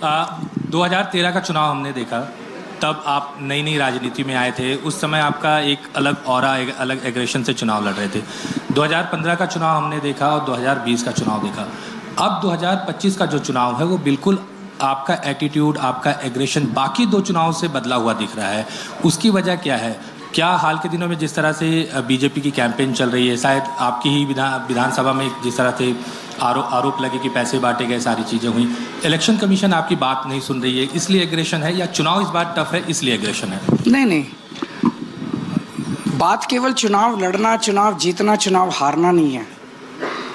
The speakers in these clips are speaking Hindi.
2013 का चुनाव हमने देखा, तब आप नई नई राजनीति में आए थे। उस समय आपका एक अलग ऑरा, एक अलग एग्रेशन से चुनाव लड़ रहे थे। 2015 का चुनाव हमने देखा और 2020 का चुनाव देखा। अब 2025 का जो चुनाव है वो बिल्कुल आपका एटीट्यूड, आपका एग्रेशन बाकी दो चुनाव से बदला हुआ दिख रहा है। उसकी वजह क्या है? क्या हाल के दिनों में जिस तरह से बीजेपी की कैंपेन चल रही है, शायद आपकी ही विधानसभा में जिस तरह से आरोप लगे कि पैसे बांटे गए, सारी चीज़ें हुई, इलेक्शन कमीशन आपकी बात नहीं सुन रही है, इसलिए एग्रेशन है, या चुनाव इस बार टफ है इसलिए एग्रेशन है? नहीं, बात केवल चुनाव लड़ना, चुनाव जीतना, चुनाव हारना नहीं है।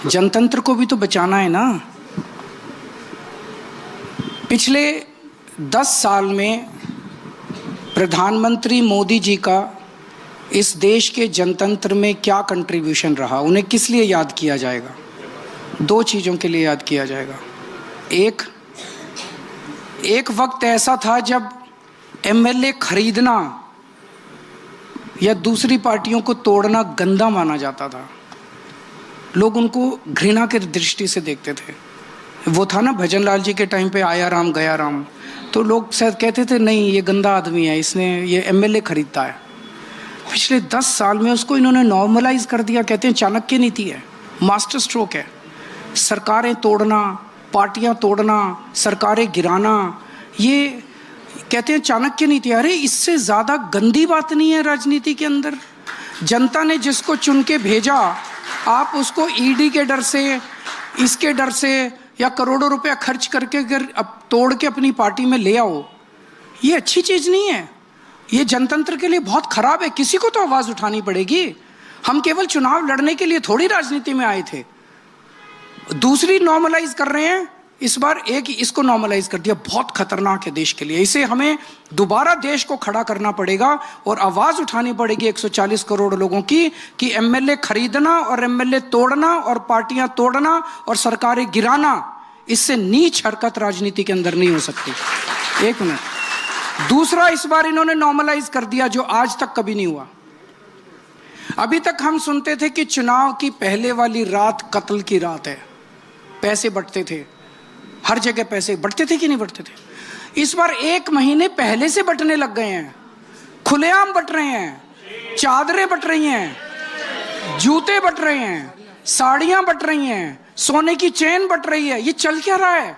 जनतंत्र को भी तो बचाना है ना। पिछले 10 साल में प्रधानमंत्री मोदी जी का इस देश के जनतंत्र में क्या कंट्रीब्यूशन रहा, उन्हें किस लिए याद किया जाएगा? 2 चीज़ों के लिए याद किया जाएगा। एक वक्त ऐसा था जब एमएलए खरीदना या दूसरी पार्टियों को तोड़ना गंदा माना जाता था। लोग उनको घृणा की दृष्टि से देखते थे। वो था ना भजन लाल जी के टाइम पे, आया राम गया राम, तो लोग शायद कहते थे नहीं ये गंदा आदमी है, इसने ये एमएलए खरीदता है। पिछले 10 साल में उसको इन्होंने नॉर्मलाइज कर दिया। कहते हैं चाणक्य नीति है, मास्टर स्ट्रोक है। सरकारें तोड़ना, पार्टियां तोड़ना, सरकारें गिराना, ये कहते हैं चाणक्य नीति। अरे इससे ज़्यादा गंदी बात नहीं है राजनीति के अंदर। जनता ने जिसको चुन के भेजा, आप उसको ईडी के डर से, इसके डर से या करोड़ों रुपया खर्च करके अगर अब तोड़ के अपनी पार्टी में ले आओ, ये अच्छी चीज़ नहीं है। ये जनतंत्र के लिए बहुत खराब है। किसी को तो आवाज़ उठानी पड़ेगी। हम केवल चुनाव लड़ने के लिए थोड़ी राजनीति में आए थे। दूसरी नॉर्मलाइज कर रहे हैं इस बार, एक इसको नॉर्मलाइज कर दिया। बहुत खतरनाक है देश के लिए। इसे हमें दोबारा देश को खड़ा करना पड़ेगा और आवाज़ उठानी पड़ेगी 140 करोड़ लोगों की कि एमएलए खरीदना और एमएलए तोड़ना और पार्टियां तोड़ना और सरकारें गिराना, इससे नीच हरकत राजनीति के अंदर नहीं हो सकती। 1 मिनट। दूसरा, इस बार इन्होंने नॉर्मलाइज कर दिया जो आज तक कभी नहीं हुआ। अभी तक हम सुनते थे कि चुनाव की पहले वाली रात कत्ल की रात है, पैसे बंटते थे, हर जगह पैसे बंटते थे कि नहीं बंटते थे। इस बार 1 महीने पहले से बंटने लग गए हैं। खुलेआम बंट रहे हैं, चादरें बंट रही हैं, जूते बंट रहे हैं, साड़ियां बंट रही हैं, सोने की चेन बंट रही है। ये चल क्या रहा है?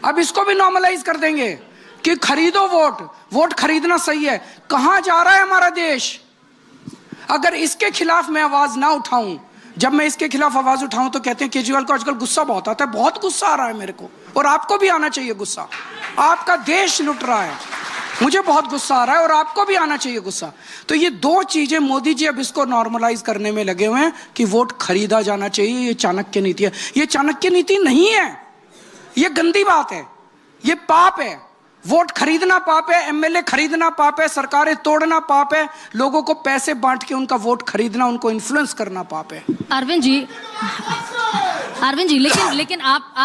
अब इसको भी नॉर्मलाइज कर देंगे कि खरीदो वोट खरीदना सही है। कहां जा रहा है हमारा देश? अगर इसके खिलाफ मैं आवाज ना उठाऊं, जब मैं इसके खिलाफ आवाज उठाऊं तो कहते हैं केजरीवाल को आजकल गुस्सा बहुत आता है। बहुत गुस्सा आ रहा है मेरे को, और आपको भी आना चाहिए गुस्सा। आपका देश लुट रहा है, मुझे बहुत गुस्सा आ रहा है और आपको भी आना चाहिए गुस्सा। तो ये 2 चीजें मोदी जी अब इसको नॉर्मलाइज करने में लगे हुए हैं कि वोट खरीदा जाना चाहिए। ये चाणक्य नीति है। ये चाणक्य नीति नहीं है, ये गंदी बात है, ये पाप है। वोट खरीदना पाप है, एमएलए खरीदना पाप है, सरकारें तोड़ना पाप है, लोगों को पैसे बांट के उनका वोट खरीदना, उनको इन्फ्लुएंस करना पाप है। अरविंद जी, लेकिन आप